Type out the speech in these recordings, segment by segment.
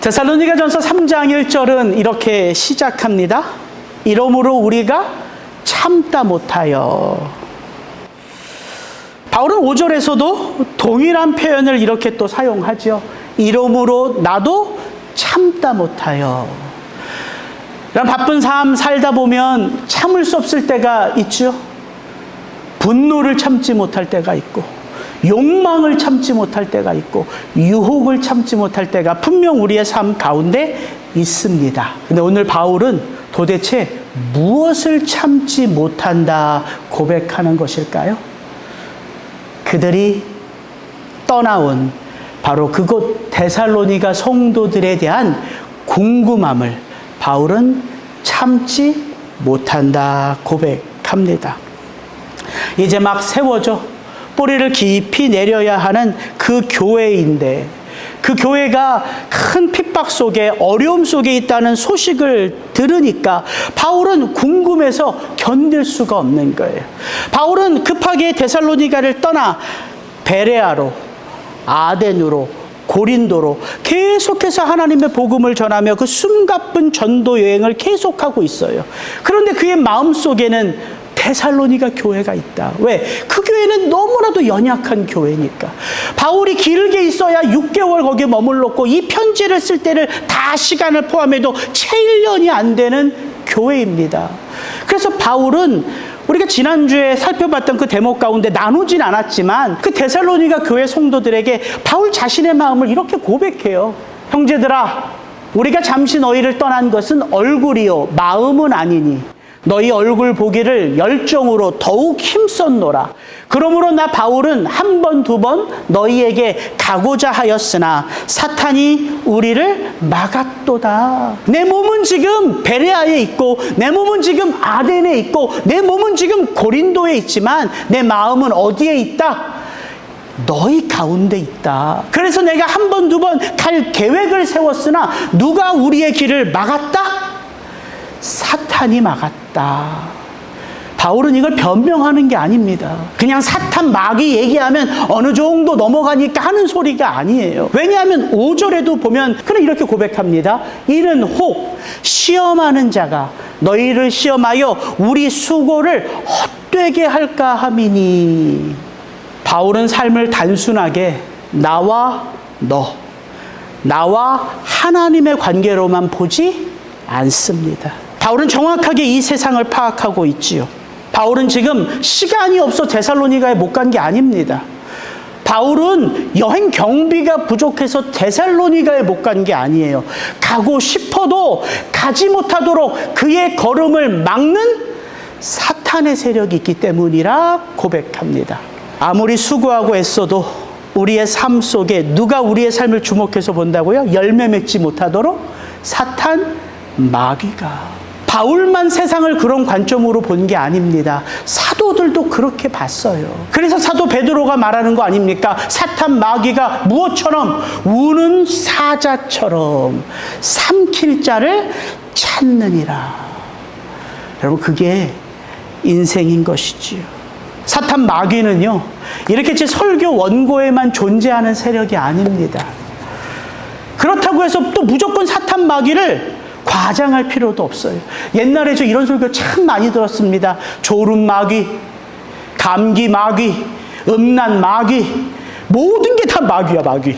데살로니가전서 3장 1절은 이렇게 시작합니다. 이러므로 우리가 참다 못하여. 바울은 5절에서도 동일한 표현을 이렇게 또 사용하죠. 이러므로 나도 참다 못하여. 이런 바쁜 삶 살다 보면 참을 수 없을 때가 있죠. 분노를 참지 못할 때가 있고, 욕망을 참지 못할 때가 있고, 유혹을 참지 못할 때가 분명 우리의 삶 가운데 있습니다. 근데 오늘 바울은 도대체 무엇을 참지 못한다 고백하는 것일까요? 그들이 떠나온 바로 그곳 데살로니가 성도들에 대한 궁금함을 바울은 참지 못한다 고백합니다. 이제 막 세워져 뿌리를 깊이 내려야 하는 그 교회인데, 그 교회가 큰 핍박 속에, 어려움 속에 있다는 소식을 들으니까 바울은 궁금해서 견딜 수가 없는 거예요. 바울은 급하게 데살로니가를 떠나 베레아로, 아덴으로, 고린도로 계속해서 하나님의 복음을 전하며 그 숨가쁜 전도 여행을 계속하고 있어요. 그런데 그의 마음속에는 데살로니가 교회가 있다. 왜? 그 교회는 너무나도 연약한 교회니까. 바울이 길게 있어야 6개월 거기에 머물렀고, 이 편지를 쓸 때를 다 시간을 포함해도 채 1년이 안 되는 교회입니다. 그래서 바울은 우리가 지난주에 살펴봤던 그 대목 가운데 나누진 않았지만 그 데살로니가 교회 성도들에게 바울 자신의 마음을 이렇게 고백해요. 형제들아, 우리가 잠시 너희를 떠난 것은 얼굴이요 마음은 아니니 너희 얼굴 보기를 열정으로 더욱 힘썼노라. 그러므로 나 바울은 한 번, 두 번 너희에게 가고자 하였으나 사탄이 우리를 막았도다. 내 몸은 지금 베레아에 있고, 내 몸은 지금 아덴에 있고, 내 몸은 지금 고린도에 있지만 내 마음은 어디에 있다? 너희 가운데 있다. 그래서 내가 한 번, 두 번 갈 계획을 세웠으나 누가 우리의 길을 막았다? 사탄이 막았다. 바울은 이걸 변명하는 게 아닙니다. 그냥 사탄 마귀 얘기하면 어느 정도 넘어가니까 하는 소리가 아니에요. 왜냐하면 5절에도 보면 그래 이렇게 고백합니다. 이는 혹 시험하는 자가 너희를 시험하여 우리 수고를 헛되게 할까 함이니. 바울은 삶을 단순하게 나와 너, 나와 하나님의 관계로만 보지 않습니다. 바울은 정확하게 이 세상을 파악하고 있지요. 바울은 지금 시간이 없어 데살로니가에 못 간 게 아닙니다. 바울은 여행 경비가 부족해서 데살로니가에 못 간 게 아니에요. 가고 싶어도 가지 못하도록 그의 걸음을 막는 사탄의 세력이 있기 때문이라 고백합니다. 아무리 수고하고 애써도 우리의 삶 속에 누가 우리의 삶을 주목해서 본다고요? 열매 맺지 못하도록 사탄 마귀가. 바울만 세상을 그런 관점으로 본 게 아닙니다. 사도들도 그렇게 봤어요. 그래서 사도 베드로가 말하는 거 아닙니까? 사탄 마귀가 무엇처럼? 우는 사자처럼 삼킬 자를 찾느니라. 여러분, 그게 인생인 것이지요. 사탄 마귀는요, 이렇게 제 설교 원고에만 존재하는 세력이 아닙니다. 그렇다고 해서 또 무조건 사탄 마귀를 과장할 필요도 없어요. 옛날에 저 이런 설교 참 많이 들었습니다. 졸음 마귀, 감기 마귀, 음란 마귀, 모든 게 다 마귀야, 마귀.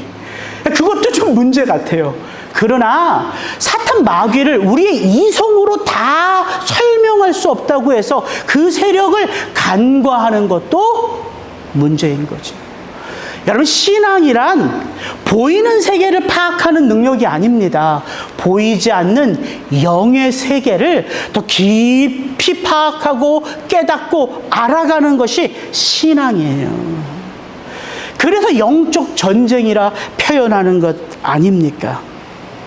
그것도 좀 문제 같아요. 그러나 사탄 마귀를 우리의 이성으로 다 설명할 수 없다고 해서 그 세력을 간과하는 것도 문제인 거죠. 여러분, 신앙이란 보이는 세계를 파악하는 능력이 아닙니다. 보이지 않는 영의 세계를 더 깊이 파악하고 깨닫고 알아가는 것이 신앙이에요. 그래서 영적 전쟁이라 표현하는 것 아닙니까?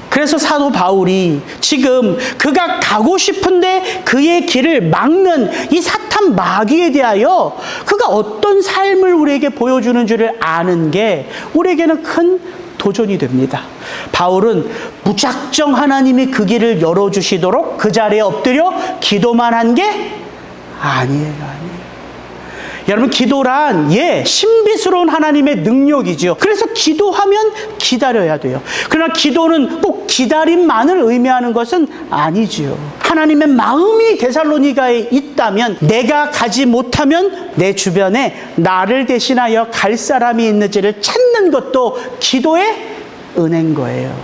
그래서 사도 바울이 지금 그가 가고 싶은데 그의 길을 막는 이 사탄 마귀에 대하여 그가 어떤 삶을 우리에게 보여주는 줄을 아는 게 우리에게는 큰 도전이 됩니다. 바울은 무작정 하나님이 그 길을 열어주시도록 그 자리에 엎드려 기도만 한 게 아니에요. 여러분, 기도란 신비스러운 하나님의 능력이죠. 그래서 기도하면 기다려야 돼요. 그러나 기도는 꼭 기다림만을 의미하는 것은 아니지요. 하나님의 마음이 데살로니가에 있다면, 내가 가지 못하면 내 주변에 나를 대신하여 갈 사람이 있는지를 찾는 것도 기도의 은혜인 거예요.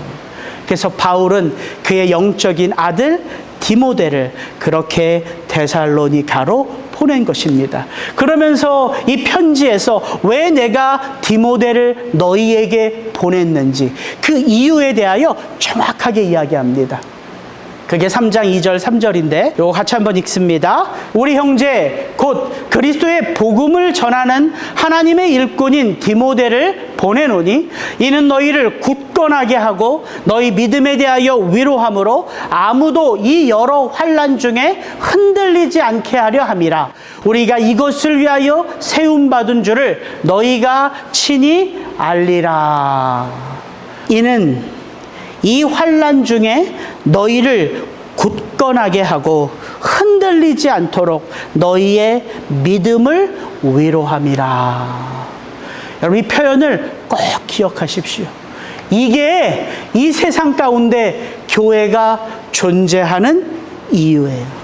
그래서 바울은 그의 영적인 아들 디모데를 그렇게 데살로니가로 보낸 것입니다. 그러면서 이 편지에서 왜 내가 디모데를 너희에게 보냈는지 그 이유에 대하여 정확하게 이야기합니다. 그게 3장 2절 3절인데 요거 같이 한번 읽습니다. 우리 형제 곧 그리스도의 복음을 전하는 하나님의 일꾼인 디모데를 보내노니 이는 너희를 굳건하게 하고 너희 믿음에 대하여 위로함으로 아무도 이 여러 환난 중에 흔들리지 않게 하려 함이라. 우리가 이것을 위하여 세움받은 줄을 너희가 친히 알리라. 이는 이 환난 중에 너희를 굳건하게 하고 흔들리지 않도록 너희의 믿음을 위로함이라. 여러분, 이 표현을 꼭 기억하십시오. 이게 이 세상 가운데 교회가 존재하는 이유예요.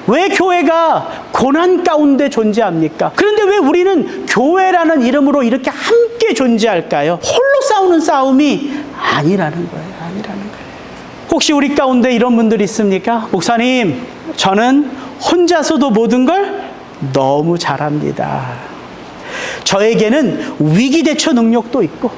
왜 교회가 고난 가운데 존재합니까? 그런데 왜 우리는 교회라는 이름으로 이렇게 함께 존재할까요? 홀로 싸우는 싸움이 아니라는 거예요. 아니라는 거예요. 혹시 우리 가운데 이런 분들이 있습니까? 목사님, 저는 혼자서도 모든 걸 너무 잘합니다. 저에게는 위기대처 능력도 있고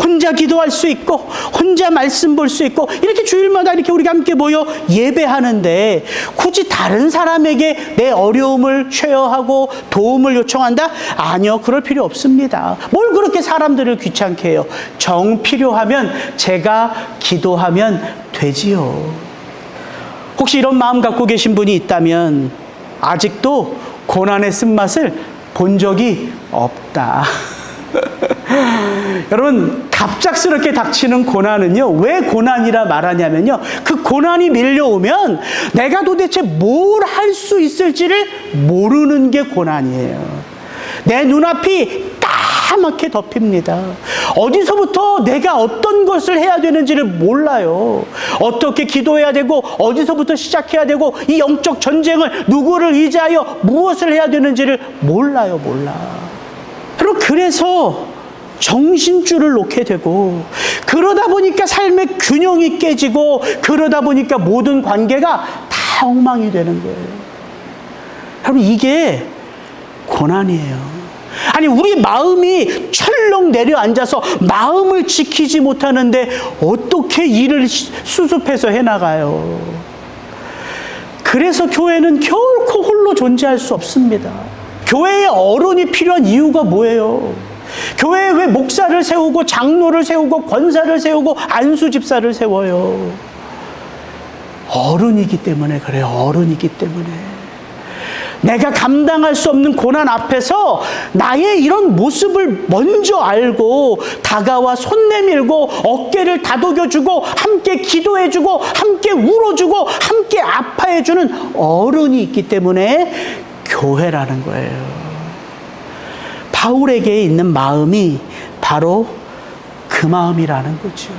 혼자 기도할 수 있고 혼자 말씀 볼 수 있고 이렇게 주일마다 이렇게 우리가 함께 모여 예배하는데 굳이 다른 사람에게 내 어려움을 쉐어하고 도움을 요청한다? 아니요, 그럴 필요 없습니다. 뭘 그렇게 사람들을 귀찮게 해요. 정 필요하면 제가 기도하면 되지요. 혹시 이런 마음 갖고 계신 분이 있다면 아직도 고난의 쓴맛을 본 적이 없다. 여러분, 갑작스럽게 닥치는 고난은요, 왜 고난이라 말하냐면요, 그 고난이 밀려오면 내가 도대체 뭘 할 수 있을지를 모르는 게 고난이에요. 내 눈앞이 까맣게 덮입니다. 어디서부터 내가 어떤 것을 해야 되는지를 몰라요. 어떻게 기도해야 되고 어디서부터 시작해야 되고 이 영적 전쟁을 누구를 의지하여 무엇을 해야 되는지를 몰라요. 여러분, 그래서 정신줄을 놓게 되고 그러다 보니까 삶의 균형이 깨지고 그러다 보니까 모든 관계가 다 엉망이 되는 거예요. 여러분, 이게 고난이에요. 아니, 우리 마음이 철렁 내려앉아서 마음을 지키지 못하는데 어떻게 일을 수습해서 해나가요? 그래서 교회는 결코 홀로 존재할 수 없습니다. 교회에 어른이 필요한 이유가 뭐예요? 교회에 왜 목사를 세우고 장로를 세우고 권사를 세우고 안수 집사를 세워요? 어른이기 때문에 그래요. 어른이기 때문에. 내가 감당할 수 없는 고난 앞에서 나의 이런 모습을 먼저 알고 다가와 손 내밀고 어깨를 다독여주고 함께 기도해주고 함께 울어주고 함께 아파해주는 어른이 있기 때문에 교회라는 거예요. 바울에게 있는 마음이 바로 그 마음이라는 거죠.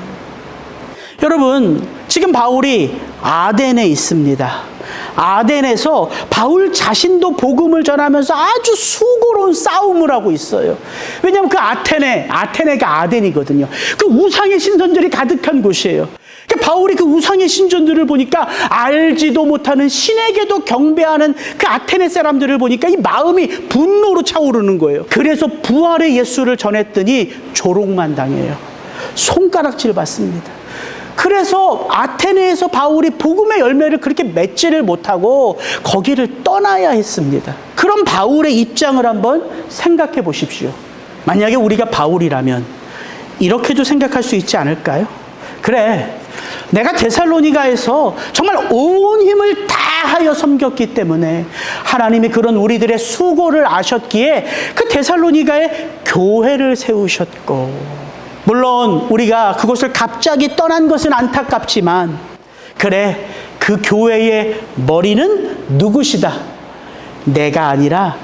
여러분, 지금 바울이 아덴에 있습니다. 아덴에서 바울 자신도 복음을 전하면서 아주 수고로운 싸움을 하고 있어요. 왜냐하면 그 아테네가 아덴이거든요. 그 우상의 신전들이 가득한 곳이에요. 그러니까 바울이 그 우상의 신전들을 보니까 알지도 못하는 신에게도 경배하는 그 아테네 사람들을 보니까 이 마음이 분노로 차오르는 거예요. 그래서 부활의 예수를 전했더니 조롱만 당해요. 손가락질 받습니다. 그래서 아테네에서 바울이 복음의 열매를 그렇게 맺지를 못하고 거기를 떠나야 했습니다. 그럼 바울의 입장을 한번 생각해 보십시오. 만약에 우리가 바울이라면 이렇게도 생각할 수 있지 않을까요? 그래, 내가 데살로니가에서 정말 온 힘을 다하여 섬겼기 때문에 하나님이 그런 우리들의 수고를 아셨기에 그 데살로니가에 교회를 세우셨고, 물론 우리가 그곳을 갑자기 떠난 것은 안타깝지만, 그래, 그 교회의 머리는 누구시다? 내가 아니라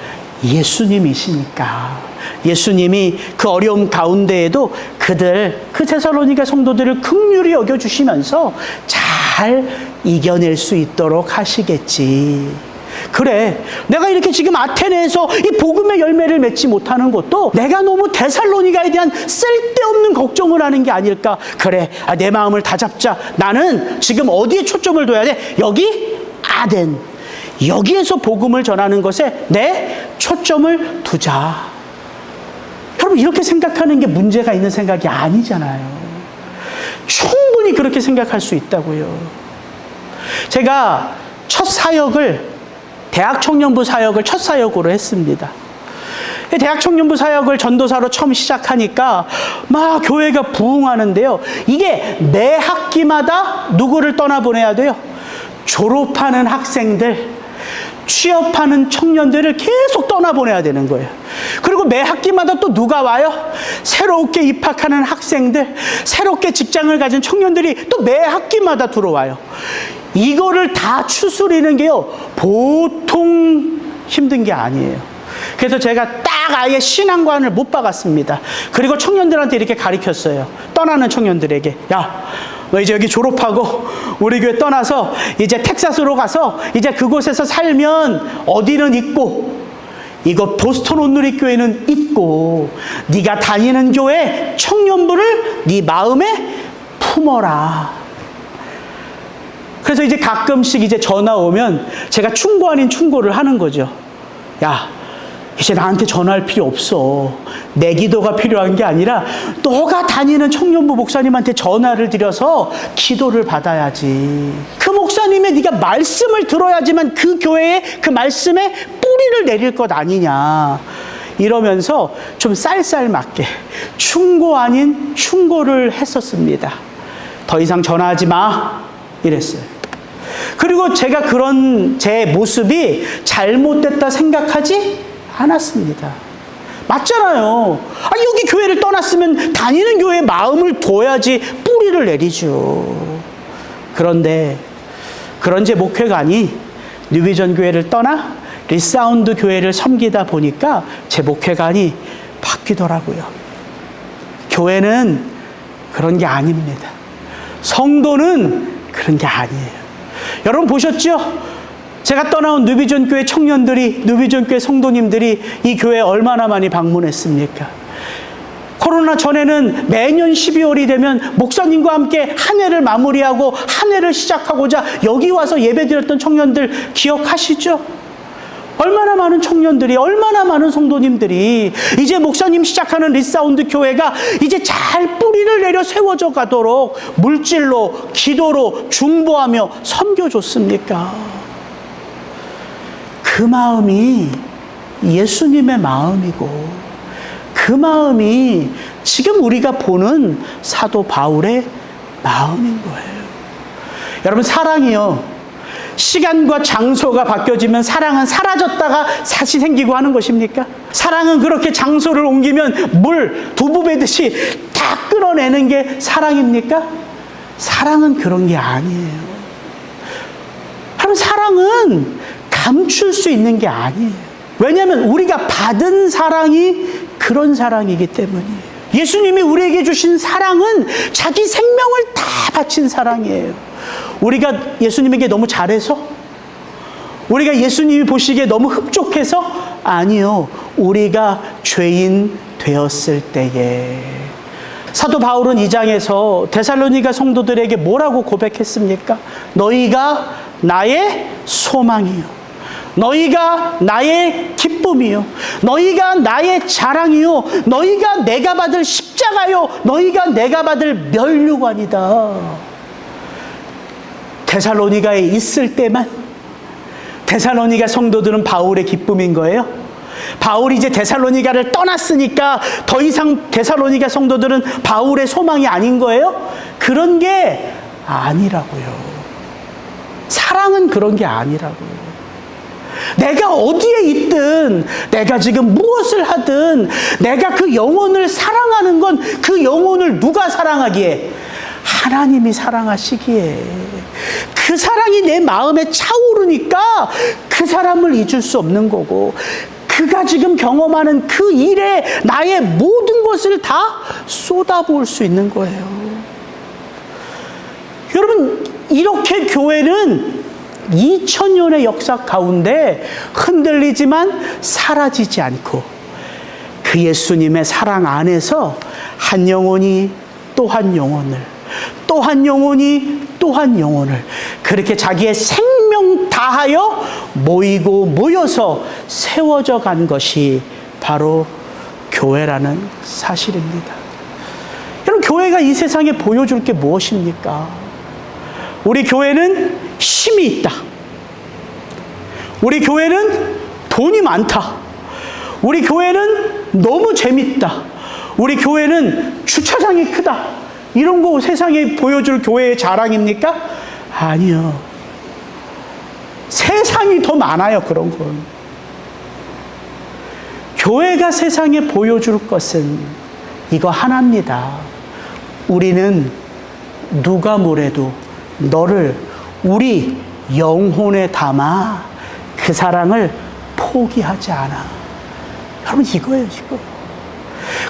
예수님이시니까. 예수님이 그 어려움 가운데에도 그 데살로니가 성도들을 긍휼히 여겨주시면서 잘 이겨낼 수 있도록 하시겠지. 그래, 내가 이렇게 지금 아테네에서 이 복음의 열매를 맺지 못하는 것도 내가 너무 데살로니가에 대한 쓸데없는 걱정을 하는 게 아닐까. 그래, 내 마음을 다잡자. 나는 지금 어디에 초점을 둬야 돼? 여기 아덴, 여기에서 복음을 전하는 것에 내 초점을 두자. 여러분, 이렇게 생각하는 게 문제가 있는 생각이 아니잖아요. 충분히 그렇게 생각할 수 있다고요. 제가 첫 사역을, 대학 청년부 사역을 첫 사역으로 했습니다. 대학 청년부 사역을 전도사로 처음 시작하니까 막 교회가 부흥하는데요. 이게 매 학기마다 누구를 떠나보내야 돼요? 졸업하는 학생들, 취업하는 청년들을 계속 떠나보내야 되는 거예요. 그리고 매 학기마다 또 누가 와요? 새롭게 입학하는 학생들, 새롭게 직장을 가진 청년들이 또 매 학기마다 들어와요. 이거를 다 추스리는 게요, 보통 힘든 게 아니에요. 그래서 제가 딱 아예 신앙관을 못 박았습니다. 그리고 청년들한테 이렇게 가르쳤어요. 떠나는 청년들에게. 야, 너 이제 여기 졸업하고 우리 교회 떠나서 이제 텍사스로 가서 이제 그곳에서 살면 어디는 있고, 이거 보스턴 온누리교회는 있고, 네가 다니는 교회 청년부를 네 마음에 품어라. 그래서 이제 가끔씩 이제 전화 오면 제가 충고 아닌 충고를 하는 거죠. 야, 이제 나한테 전화할 필요 없어. 내 기도가 필요한 게 아니라 너가 다니는 청년부 목사님한테 전화를 드려서 기도를 받아야지. 그 목사님의 네가 말씀을 들어야지만 그 교회에 그 말씀에 뿌리를 내릴 것 아니냐. 이러면서 좀 쌀쌀맞게 충고 아닌 충고를 했었습니다. 더 이상 전화하지 마. 이랬어요. 그리고 제가 그런 제 모습이 잘못됐다 생각하지 않았습니다. 맞잖아요. 여기 교회를 떠났으면 다니는 교회에 마음을 둬야지 뿌리를 내리죠. 그런데 그런 제 목회관이 뉴비전 교회를 떠나 리사운드 교회를 섬기다 보니까 제 목회관이 바뀌더라고요. 교회는 그런 게 아닙니다. 성도는 그런 게 아니에요. 여러분 보셨죠? 제가 떠나온 뉴비전 교회 청년들이, 뉴비전 교회 성도님들이 이 교회에 얼마나 많이 방문했습니까? 코로나 전에는 매년 12월이 되면 목사님과 함께 한 해를 마무리하고 한 해를 시작하고자 여기 와서 예배드렸던 청년들 기억하시죠? 얼마나 많은 청년들이, 얼마나 많은 성도님들이 이제 목사님 시작하는 리사운드 교회가 이제 잘 뿌리를 내려 세워져 가도록 물질로, 기도로 중보하며 섬겨줬습니까? 그 마음이 예수님의 마음이고, 그 마음이 지금 우리가 보는 사도 바울의 마음인 거예요. 여러분, 사랑이요, 시간과 장소가 바뀌어지면 사랑은 사라졌다가 다시 생기고 하는 것입니까? 사랑은 그렇게 장소를 옮기면 물 두부 베듯이 다 끌어내는 게 사랑입니까? 사랑은 그런 게 아니에요. 여러분, 사랑은 감출 수 있는 게 아니에요. 왜냐하면 우리가 받은 사랑이 그런 사랑이기 때문이에요. 예수님이 우리에게 주신 사랑은 자기 생명을 다 바친 사랑이에요. 우리가 예수님에게 너무 잘해서? 우리가 예수님이 보시기에 너무 흡족해서? 아니요. 우리가 죄인 되었을 때에. 사도 바울은 이 장에서 데살로니가 성도들에게 뭐라고 고백했습니까? 너희가 나의 소망이요, 너희가 나의 기쁨이요, 너희가 나의 자랑이요, 너희가 내가 받을 십자가요, 너희가 내가 받을 면류관이다. 데살로니가에 있을 때만 데살로니가 성도들은 바울의 기쁨인 거예요? 바울이 이제 데살로니가를 떠났으니까 더 이상 데살로니가 성도들은 바울의 소망이 아닌 거예요? 그런 게 아니라고요. 사랑은 그런 게 아니라고요. 내가 어디에 있든, 내가 지금 무엇을 하든, 내가 그 영혼을 사랑하는 건 그 영혼을 누가 사랑하기에? 하나님이 사랑하시기에. 그 사랑이 내 마음에 차오르니까 그 사람을 잊을 수 없는 거고, 그가 지금 경험하는 그 일에 나의 모든 것을 다 쏟아부을 수 있는 거예요. 여러분, 이렇게 교회는 2000년의 역사 가운데 흔들리지만 사라지지 않고 그 예수님의 사랑 안에서 한 영혼이 또 한 영혼을, 또 한 영혼이 또 한 영혼을 그렇게 자기의 생명 다하여 모이고 모여서 세워져 간 것이 바로 교회라는 사실입니다. 여러분, 교회가 이 세상에 보여줄 게 무엇입니까? 우리 교회는 힘이 있다. 우리 교회는 돈이 많다. 우리 교회는 너무 재밌다. 우리 교회는 주차장이 크다. 이런 거 세상에 보여줄 교회의 자랑입니까? 아니요. 세상이 더 많아요, 그런 건. 교회가 세상에 보여줄 것은 이거 하나입니다. 우리는 누가 뭐래도 너를 우리 영혼에 담아 그 사랑을 포기하지 않아. 여러분, 이거예요, 이거.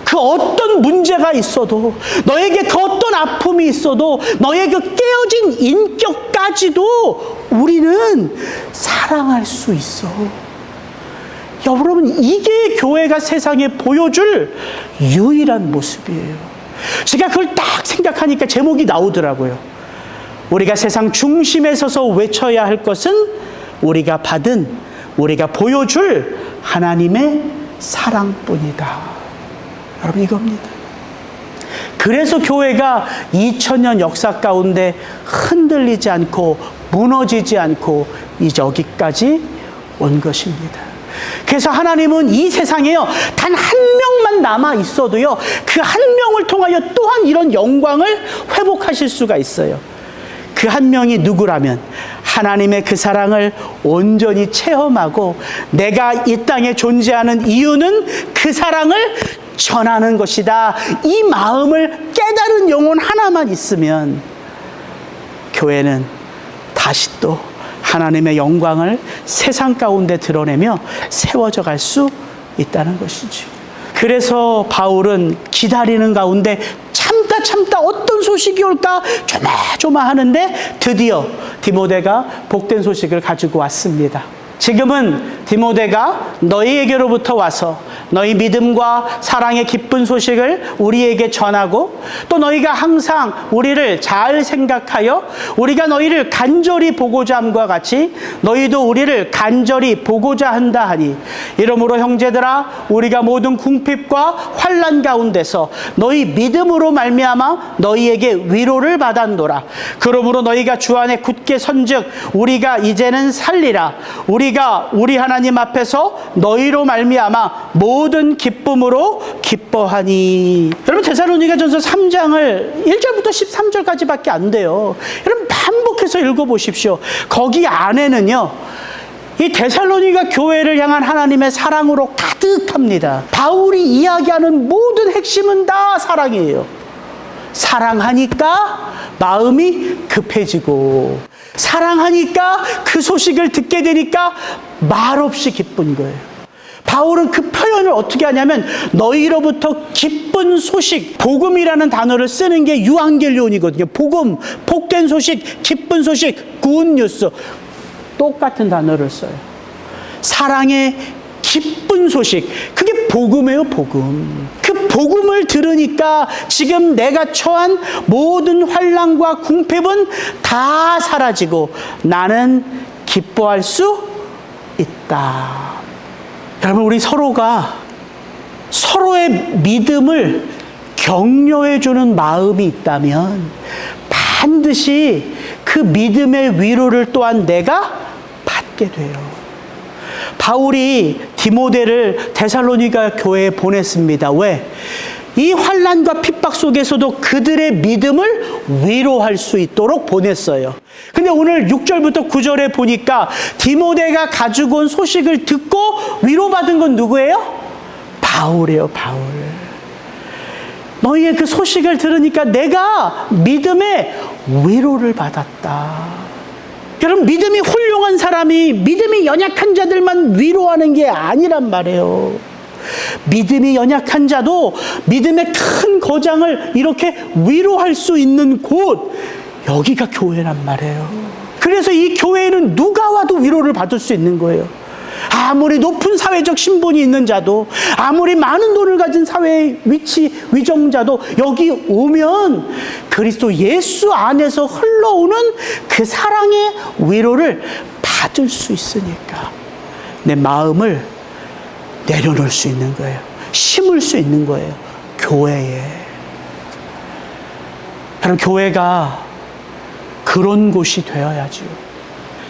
그 어떤 문제가 있어도, 너에게 그 어떤 아픔이 있어도, 너의 그 깨어진 인격까지도 우리는 사랑할 수 있어. 여러분, 이게 교회가 세상에 보여줄 유일한 모습이에요. 제가 그걸 딱 생각하니까 제목이 나오더라고요. 우리가 세상 중심에 서서 외쳐야 할 것은 우리가 받은, 우리가 보여줄 하나님의 사랑뿐이다. 여러분, 이겁니다. 그래서 교회가 2000년 역사 가운데 흔들리지 않고 무너지지 않고 이제 여기까지 온 것입니다. 그래서 하나님은 이 세상에요, 단 한 명만 남아 있어도요, 그 한 명을 통하여 또한 이런 영광을 회복하실 수가 있어요. 그 한 명이 누구라면 하나님의 그 사랑을 온전히 체험하고 내가 이 땅에 존재하는 이유는 그 사랑을 전하는 것이다. 이 마음을 깨달은 영혼 하나만 있으면 교회는 다시 또 하나님의 영광을 세상 가운데 드러내며 세워져 갈 수 있다는 것이지. 그래서 바울은 기다리는 가운데 참다 어떤 소식이 올까 조마조마하는데 드디어 디모데가 복된 소식을 가지고 왔습니다. 지금은 디모데가 너희에게로부터 와서 너희 믿음과 사랑의 기쁜 소식을 우리에게 전하고 또 너희가 항상 우리를 잘 생각하여 우리가 너희를 간절히 보고자 함과 같이 너희도 우리를 간절히 보고자 한다 하니 이러므로 형제들아 우리가 모든 궁핍과 환난 가운데서 너희 믿음으로 말미암아 너희에게 위로를 받았노라. 그러므로 너희가 주 안에 굳게 선즉 우리가 이제는 살리라. 우리가 우리 하나님 앞에서 너희로 말미암아 모든 기쁨으로 기뻐하니. 여러분, 데살로니가전서 3장을 1절부터 13절까지밖에 안 돼요. 여러분, 반복해서 읽어보십시오. 거기 안에는요, 이 데살로니가 교회를 향한 하나님의 사랑으로 가득합니다. 바울이 이야기하는 모든 핵심은 다 사랑이에요. 사랑하니까 마음이 급해지고, 사랑하니까 그 소식을 듣게 되니까 말없이 기쁜 거예요. 바울은 그 표현을 어떻게 하냐면 너희로부터 기쁜 소식, 복음이라는 단어를 쓰는 게 유앙겔리온이거든요. 복음, 복된 소식, 기쁜 소식, 굿뉴스, 똑같은 단어를 써요. 사랑의 기쁜 소식, 그게 복음이에요, 복음. 그 복음을 들으니까 지금 내가 처한 모든 환난과 궁핍은 다 사라지고 나는 기뻐할 수 있다. 여러분, 우리 서로가 서로의 믿음을 격려해주는 마음이 있다면 반드시 그 믿음의 위로를 또한 내가 받게 돼요. 바울이 디모데를 데살로니가 교회에 보냈습니다. 왜? 이 환난과 핍박 속에서도 그들의 믿음을 위로할 수 있도록 보냈어요. 근데 오늘 6절부터 9절에 보니까 디모데가 가지고 온 소식을 듣고 위로받은 건 누구예요? 바울이에요, 바울. 너희의 그 소식을 들으니까 내가 믿음의 위로를 받았다. 여러분, 믿음이 훌륭한 사람이 믿음이 연약한 자들만 위로하는 게 아니란 말이에요. 믿음이 연약한 자도 믿음의 큰 거장을 이렇게 위로할 수 있는 곳, 여기가 교회란 말이에요. 그래서 이 교회에는 누가 와도 위로를 받을 수 있는 거예요. 아무리 높은 사회적 신분이 있는 자도, 아무리 많은 돈을 가진 사회의 위정자도 여기 오면 그리스도 예수 안에서 흘러오는 그 사랑의 위로를 받을 수 있으니까 내 마음을 내려놓을 수 있는 거예요. 심을 수 있는 거예요. 교회에. 여러분, 교회가 그런 곳이 되어야죠.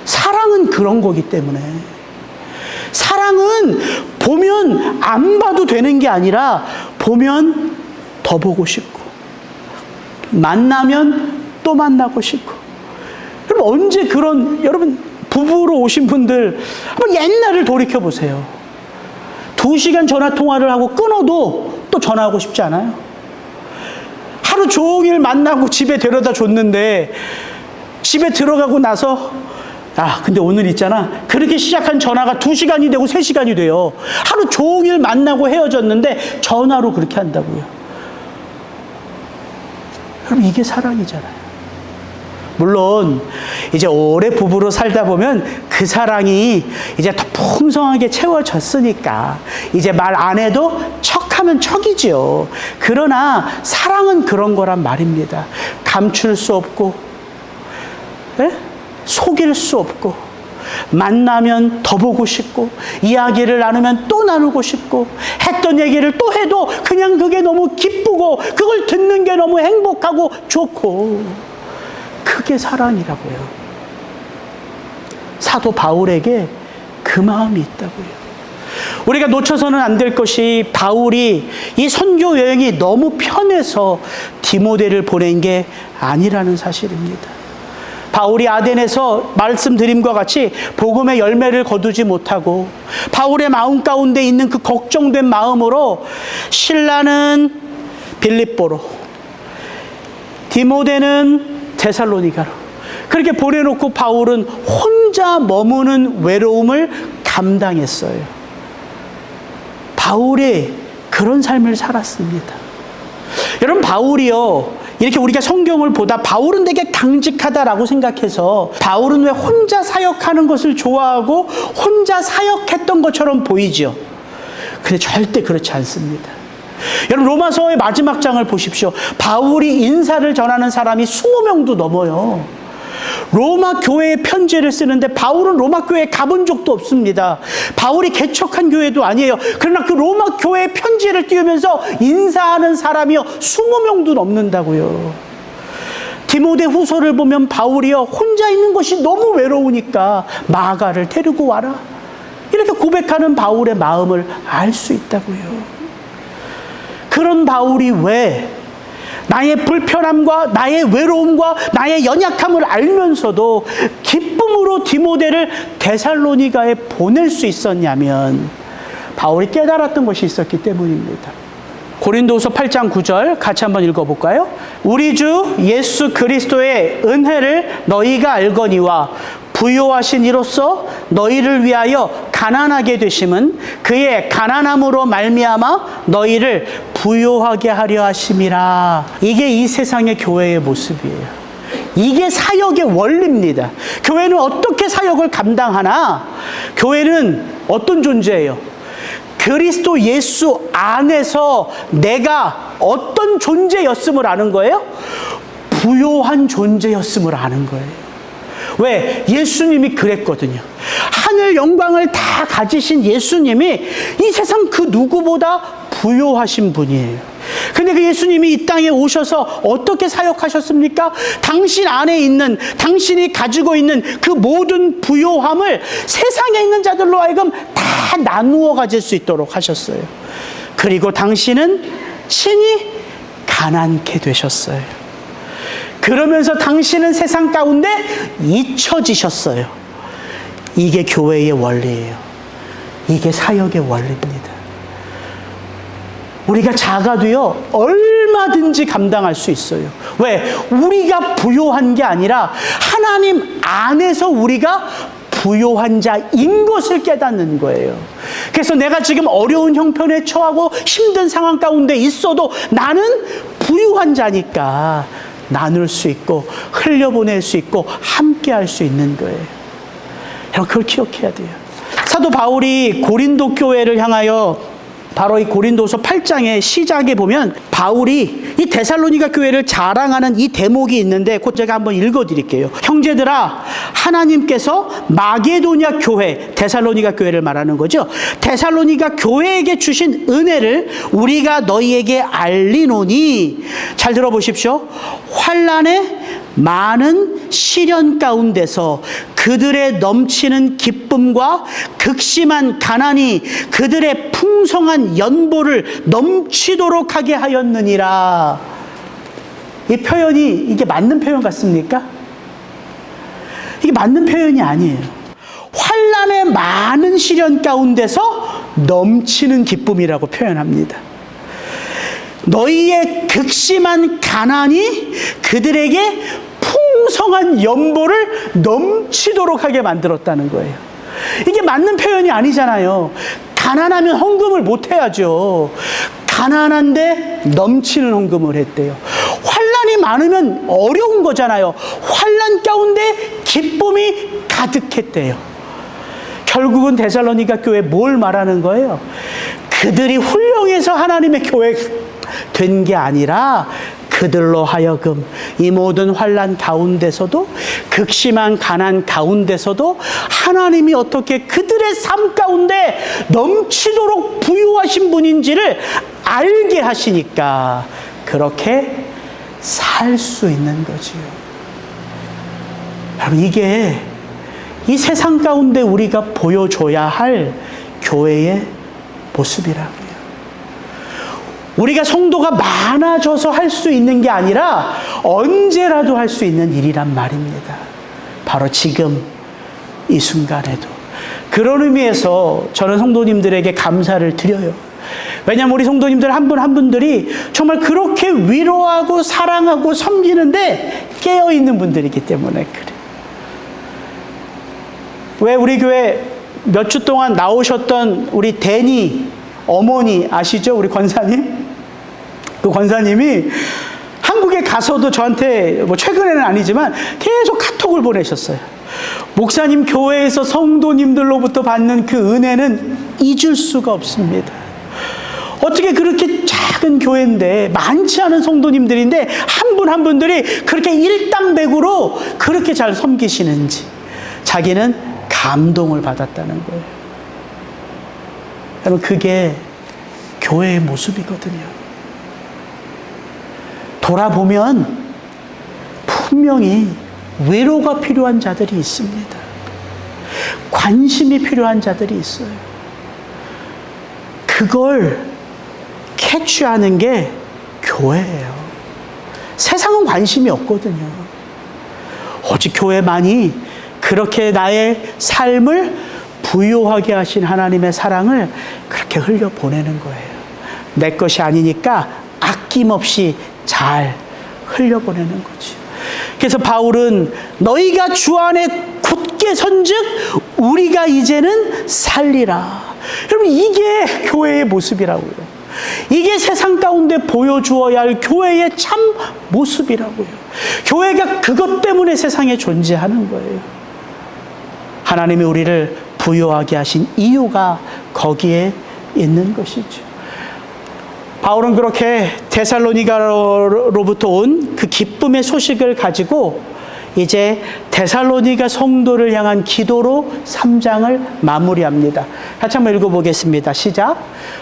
사랑은 그런 거기 때문에. 사랑은 보면 안 봐도 되는 게 아니라 보면 더 보고 싶고, 만나면 또 만나고 싶고. 그럼 언제 여러분 부부로 오신 분들 한번 옛날을 돌이켜 보세요. 2시간 전화 통화를 하고 끊어도 또 전화하고 싶지 않아요? 하루 종일 만나고 집에 데려다 줬는데 집에 들어가고 나서 근데 오늘 있잖아, 그렇게 시작한 전화가 2시간이 되고 3시간이 돼요. 하루 종일 만나고 헤어졌는데 전화로 그렇게 한다고요. 그럼 이게 사랑이잖아요. 물론 이제 오래 부부로 살다 보면 그 사랑이 이제 더 풍성하게 채워졌으니까 이제 말 안 해도 척하면 척이죠. 그러나 사랑은 그런 거란 말입니다. 감출 수 없고, 속일 수 없고, 만나면 더 보고 싶고, 이야기를 나누면 또 나누고 싶고, 했던 얘기를 또 해도 그냥 그게 너무 기쁘고, 그걸 듣는 게 너무 행복하고 좋고, 그게 사랑이라고요. 사도 바울에게 그 마음이 있다고요. 우리가 놓쳐서는 안 될 것이, 바울이 이 선교 여행이 너무 편해서 디모데를 보낸 게 아니라는 사실입니다. 바울이 아덴에서 말씀드림과 같이 복음의 열매를 거두지 못하고 바울의 마음 가운데 있는 그 걱정된 마음으로 실라는 빌립보로, 디모데는 데살로니가로 그렇게 보내놓고 바울은 혼자 머무는 외로움을 감당했어요. 바울이 그런 삶을 살았습니다. 여러분, 바울이요, 이렇게 우리가 성경을 보다 바울은 되게 강직하다라고 생각해서 바울은 왜 혼자 사역하는 것을 좋아하고 혼자 사역했던 것처럼 보이죠. 근데 절대 그렇지 않습니다. 여러분, 로마서의 마지막 장을 보십시오. 바울이 인사를 전하는 사람이 20명도 넘어요. 로마 교회에 편지를 쓰는데 바울은 로마 교회에 가본 적도 없습니다. 바울이 개척한 교회도 아니에요. 그러나 그 로마 교회에 편지를 띄우면서 인사하는 사람이요 20명도 넘는다고요. 디모데 후서를 보면 바울이요, 혼자 있는 것이 너무 외로우니까 마가를 데리고 와라, 이렇게 고백하는 바울의 마음을 알 수 있다고요. 그런 바울이 왜 나의 불편함과 나의 외로움과 나의 연약함을 알면서도 기쁨으로 디모데를 데살로니가에 보낼 수 있었냐면 바울이 깨달았던 것이 있었기 때문입니다. 고린도후서 8장 9절 같이 한번 읽어볼까요? 우리 주 예수 그리스도의 은혜를 너희가 알거니와 부요하신 이로써 너희를 위하여 가난하게 되심은 그의 가난함으로 말미암아 너희를 부요하게 하려 하심이라. 이게 이 세상의 교회의 모습이에요. 이게 사역의 원리입니다. 교회는 어떻게 사역을 감당하나? 교회는 어떤 존재예요? 그리스도 예수 안에서 내가 어떤 존재였음을 아는 거예요? 부요한 존재였음을 아는 거예요. 왜? 예수님이 그랬거든요. 하늘 영광을 다 가지신 예수님이 이 세상 그 누구보다 부요하신 분이에요. 근데 그 예수님이 이 땅에 오셔서 어떻게 사역하셨습니까? 당신 안에 있는, 당신이 가지고 있는 그 모든 부요함을 세상에 있는 자들로 하여금 다 나누어 가질 수 있도록 하셨어요. 그리고 당신은 친히 가난케 되셨어요. 그러면서 당신은 세상 가운데 잊혀지셨어요. 이게 교회의 원리예요. 이게 사역의 원리입니다. 우리가 작아도요, 얼마든지 감당할 수 있어요. 왜? 우리가 부요한 게 아니라 하나님 안에서 우리가 부요한 자인 것을 깨닫는 거예요. 그래서 내가 지금 어려운 형편에 처하고 힘든 상황 가운데 있어도 나는 부유한 자니까 나눌 수 있고 흘려보낼 수 있고 함께 할 수 있는 거예요. 여러분, 그걸 기억해야 돼요. 사도 바울이 고린도 교회를 향하여 바로 이 고린도서 8장의 시작에 보면 바울이 이 데살로니가 교회를 자랑하는 이 대목이 있는데 곧 제가 한번 읽어드릴게요. 형제들아, 하나님께서 마게도냐 교회, 데살로니가 교회를 말하는 거죠. 데살로니가 교회에게 주신 은혜를 우리가 너희에게 알리노니, 잘 들어보십시오. 환난에 많은 시련 가운데서 그들의 넘치는 기쁨과 극심한 가난이 그들의 풍성한 연보를 넘치도록 하게 하였느니라. 이 표현이 이게 맞는 표현 같습니까? 이게 맞는 표현이 아니에요. 환난의 많은 시련 가운데서 넘치는 기쁨이라고 표현합니다. 너희의 극심한 가난이 그들에게 풍성한 연보를 넘치도록 하게 만들었다는 거예요. 이게 맞는 표현이 아니잖아요. 가난하면 헌금을 못 해야죠. 가난한데 넘치는 헌금을 했대요. 환난이 많으면 어려운 거잖아요. 환난 가운데 기쁨이 가득했대요. 결국은 데살로니가 교회 뭘 말하는 거예요? 그들이 훌륭해서 하나님의 교회 된 게 아니라 그들로 하여금 이 모든 환난 가운데서도 극심한 가난 가운데서도 하나님이 어떻게 그들의 삶 가운데 넘치도록 부유하신 분인지를 알게 하시니까 그렇게 살 수 있는 거지요. 여러분, 이게 이 세상 가운데 우리가 보여줘야 할 교회의 모습이라고요. 우리가 성도가 많아져서 할 수 있는 게 아니라 언제라도 할 수 있는 일이란 말입니다. 바로 지금 이 순간에도. 그런 의미에서 저는 성도님들에게 감사를 드려요. 왜냐하면 우리 성도님들 한 분 한 분들이 정말 그렇게 위로하고 사랑하고 섬기는데 깨어있는 분들이기 때문에 그래요. 왜 우리 교회 몇 주 동안 나오셨던 우리 데니 어머니 아시죠? 우리 권사님? 그 권사님이 한국에 가서도 저한테 뭐 최근에는 아니지만 계속 카톡을 보내셨어요. 목사님, 교회에서 성도님들로부터 받는 그 은혜는 잊을 수가 없습니다. 어떻게 그렇게 작은 교회인데 많지 않은 성도님들인데 한 분 한 분들이 그렇게 일당백으로 그렇게 잘 섬기시는지 자기는 감동을 받았다는 거예요. 여러분, 그게 교회의 모습이거든요. 돌아보면 분명히 위로가 필요한 자들이 있습니다. 관심이 필요한 자들이 있어요. 그걸 캐치하는 게 교회예요. 세상은 관심이 없거든요. 오직 교회만이 그렇게 나의 삶을 부요하게 하신 하나님의 사랑을 그렇게 흘려보내는 거예요. 내 것이 아니니까 아낌없이 잘 흘려보내는 거지. 그래서 바울은 너희가 주 안에 굳게 선즉 우리가 이제는 살리라. 여러분, 이게 교회의 모습이라고요. 이게 세상 가운데 보여주어야 할 교회의 참 모습이라고요. 교회가 그것 때문에 세상에 존재하는 거예요. 하나님이 우리를 부요하게 하신 이유가 거기에 있는 것이죠. 바울은 그렇게 데살로니가로부터 온 그 기쁨의 소식을 가지고 이제 데살로니가 성도를 향한 기도로 3장을 마무리합니다. 같이 한번 읽어보겠습니다. 시작.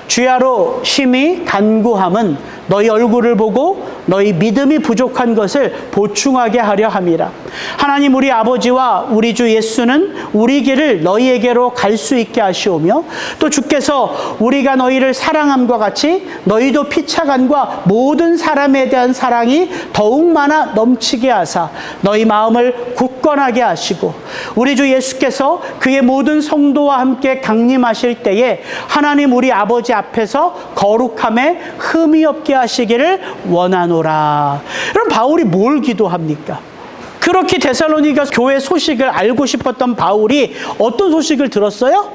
주야로 심히 간구함은 너희 얼굴을 보고 너희 믿음이 부족한 것을 보충하게 하려 함이라. 하나님 우리 아버지와 우리 주 예수는 우리 길을 너희에게로 갈 수 있게 하시오며 또 주께서 우리가 너희를 사랑함과 같이 너희도 피차간과 모든 사람에 대한 사랑이 더욱 많아 넘치게 하사 너희 마음을 굳건하게 하시고 우리 주 예수께서 그의 모든 성도와 함께 강림하실 때에 하나님 우리 아버지 앞에서 거룩함에 흠이 없게 하시기를 원하노라. 여러분, 바울이 뭘 기도합니까? 그 그렇게 데살로니가 교회 소식을 알고 싶었던 바울이 어떤 소식을 들었어요?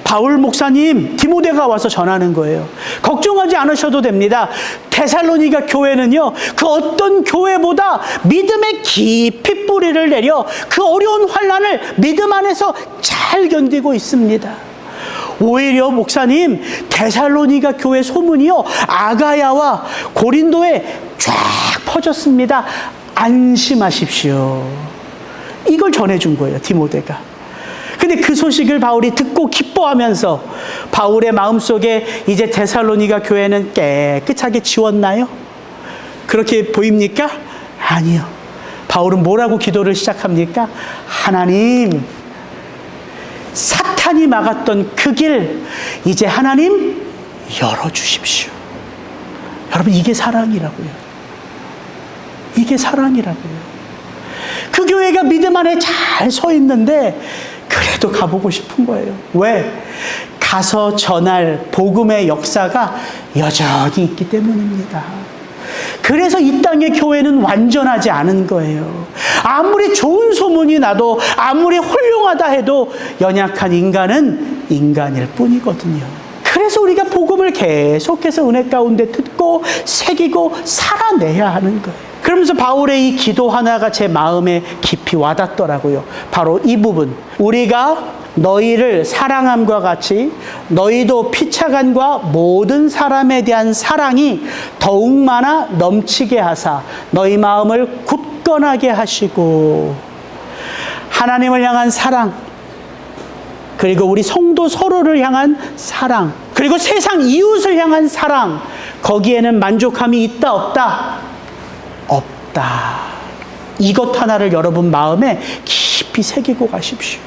바울 목사님, 디모데가 와서 전하는 거예요. 걱정하지 않으셔도 됩니다. 데살로니가 교회는요, 그 어떤 교회보다 믿음의 깊이 뿌리를 내려 그 어려운 환난을 믿음 안에서 잘 견디고 있습니다. 오히려 목사님, 데살로니가 교회 소문이요, 아가야와 고린도에 쫙 퍼졌습니다. 안심하십시오. 이걸 전해준 거예요, 디모데가. 근데 그 소식을 바울이 듣고 기뻐하면서 바울의 마음속에 이제 데살로니가 교회는 깨끗하게 지웠나요? 그렇게 보입니까? 아니요. 바울은 뭐라고 기도를 시작합니까? 하나님, 사탄이 막았던 그 길 이제 하나님 열어주십시오. 여러분, 이게 사랑이라고요. 이게 사랑이라고요. 그 교회가 믿음 안에 잘 서 있는데 그래도 가보고 싶은 거예요. 왜? 가서 전할 복음의 역사가 여전히 있기 때문입니다. 그래서 이 땅의 교회는 완전하지 않은 거예요. 아무리 좋은 소문이 나도, 아무리 훌륭하다 해도 연약한 인간은 인간일 뿐이거든요. 그래서 우리가 복음을 계속해서 은혜 가운데 듣고 새기고 살아내야 하는 거예요. 그러면서 바울의 이 기도 하나가 제 마음에 깊이 와닿더라고요. 바로 이 부분. 우리가 너희를 사랑함과 같이 너희도 피차간과 모든 사람에 대한 사랑이 더욱 많아 넘치게 하사 너희 마음을 굳건하게 하시고, 하나님을 향한 사랑, 그리고 우리 성도 서로를 향한 사랑, 그리고 세상 이웃을 향한 사랑, 거기에는 만족함이 있다 없다? 없다. 이것 하나를 여러분 마음에 깊이 새기고 가십시오.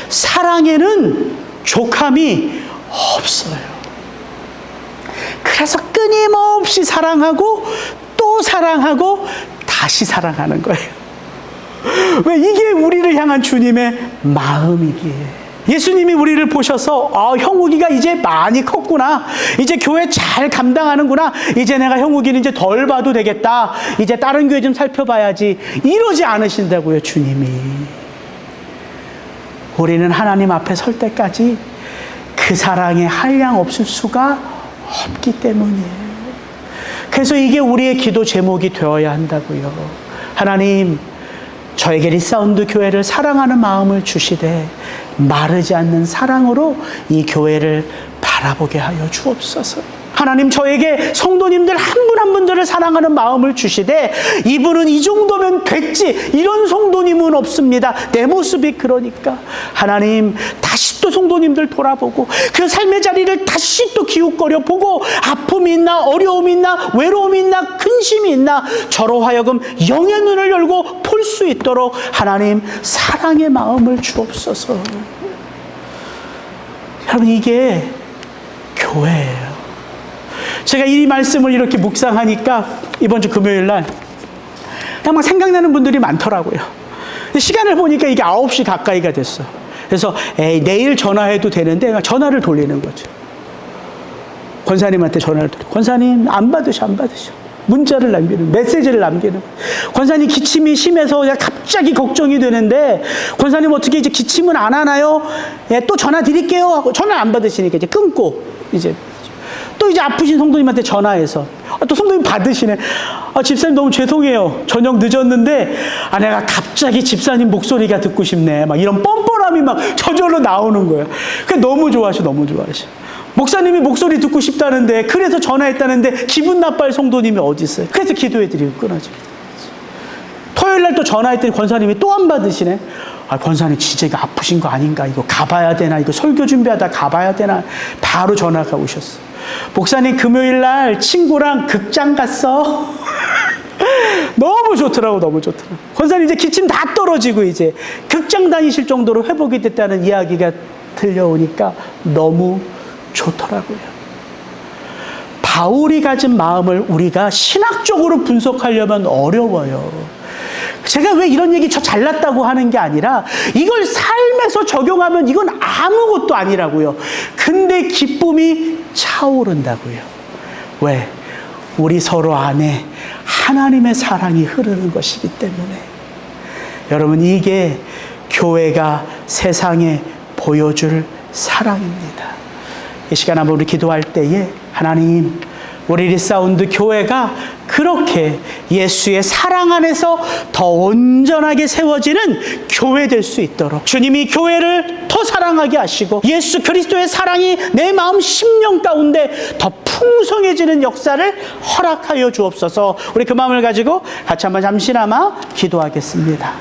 사랑에는 족함이 없어요. 그래서 끊임없이 사랑하고 또 사랑하고 다시 사랑하는 거예요. 왜? 이게 우리를 향한 주님의 마음이기에. 예수님이 우리를 보셔서 형욱이가 이제 많이 컸구나, 이제 교회 잘 감당하는구나, 이제 내가 형욱이는 이제 덜 봐도 되겠다, 이제 다른 교회 좀 살펴봐야지, 이러지 않으신다고요. 주님이. 우리는 하나님 앞에 설 때까지 그 사랑에 한량 없을 수가 없기 때문이에요. 그래서 이게 우리의 기도 제목이 되어야 한다고요. 하나님, 저에게 리사운드 교회를 사랑하는 마음을 주시되 마르지 않는 사랑으로 이 교회를 바라보게 하여 주옵소서. 하나님, 저에게 성도님들 한 분 한 분들을 사랑하는 마음을 주시되 이분은 이 정도면 됐지, 이런 성도님은 없습니다. 내 모습이 그러니까 하나님, 다시 또 성도님들 돌아보고 그 삶의 자리를 다시 또 기웃거려 보고, 아픔이 있나, 어려움이 있나, 외로움이 있나, 근심이 있나, 저로 하여금 영의 눈을 열고 볼 수 있도록 하나님 사랑의 마음을 주옵소서. 여러분, 이게 교회예요. 제가 이 말씀을 이렇게 묵상하니까 이번 주 금요일 날 그냥 막 생각나는 분들이 많더라고요. 시간을 보니까 이게 9시 가까이가 됐어. 그래서 내일 전화해도 되는데 전화를 돌리는 거죠. 권사님한테 전화를 돌리고, 권사님 안 받으셔. 문자를 남기는, 메시지를 남기는. 권사님 기침이 심해서 갑자기 걱정이 되는데 권사님 어떻게 이제 기침은 안 하나요? 또 전화 드릴게요 하고 전화 안 받으시니까 이제 끊고, 이제 또 이제 아프신 성도님한테 전화해서 또 성도님 받으시네. 집사님 너무 죄송해요. 저녁 늦었는데 내가 갑자기 집사님 목소리가 듣고 싶네. 막 이런 뻔뻔함이 막 저절로 나오는 거예요. 그게 너무 좋아하셔. 목사님이 목소리 듣고 싶다는데, 그래서 전화했다는데 기분 나빠할 성도님이 어디 있어요? 그래서 기도해드리고 끊어집니다. 토요일 날 또 전화했더니 권사님이 또 안 받으시네. 권사님 진짜 이거 아프신 거 아닌가? 이거 가봐야 되나? 이거 설교 준비하다 가봐야 되나? 바로 전화가 오셨어. 목사님 금요일 날 친구랑 극장 갔어. 너무 좋더라고. 권사님 이제 기침 다 떨어지고 이제 극장 다니실 정도로 회복이 됐다는 이야기가 들려오니까 너무 좋더라고요. 바울이 가진 마음을 우리가 신학적으로 분석하려면 어려워요. 제가 왜 이런 얘기 저 잘났다고 하는 게 아니라 이걸 삶에서 적용하면 이건 아무것도 아니라고요. 근데 기쁨이 차오른다고요. 왜? 우리 서로 안에 하나님의 사랑이 흐르는 것이기 때문에. 여러분, 이게 교회가 세상에 보여줄 사랑입니다. 이 시간 한번 우리 기도할 때에 하나님, 우리 리사운드 교회가 그렇게 예수의 사랑 안에서 더 온전하게 세워지는 교회 될 수 있도록 주님이 교회를 더 사랑하게 하시고 예수 그리스도의 사랑이 내 마음 심령 가운데 더 풍성해지는 역사를 허락하여 주옵소서. 우리 그 마음을 가지고 같이 한번 잠시나마 기도하겠습니다.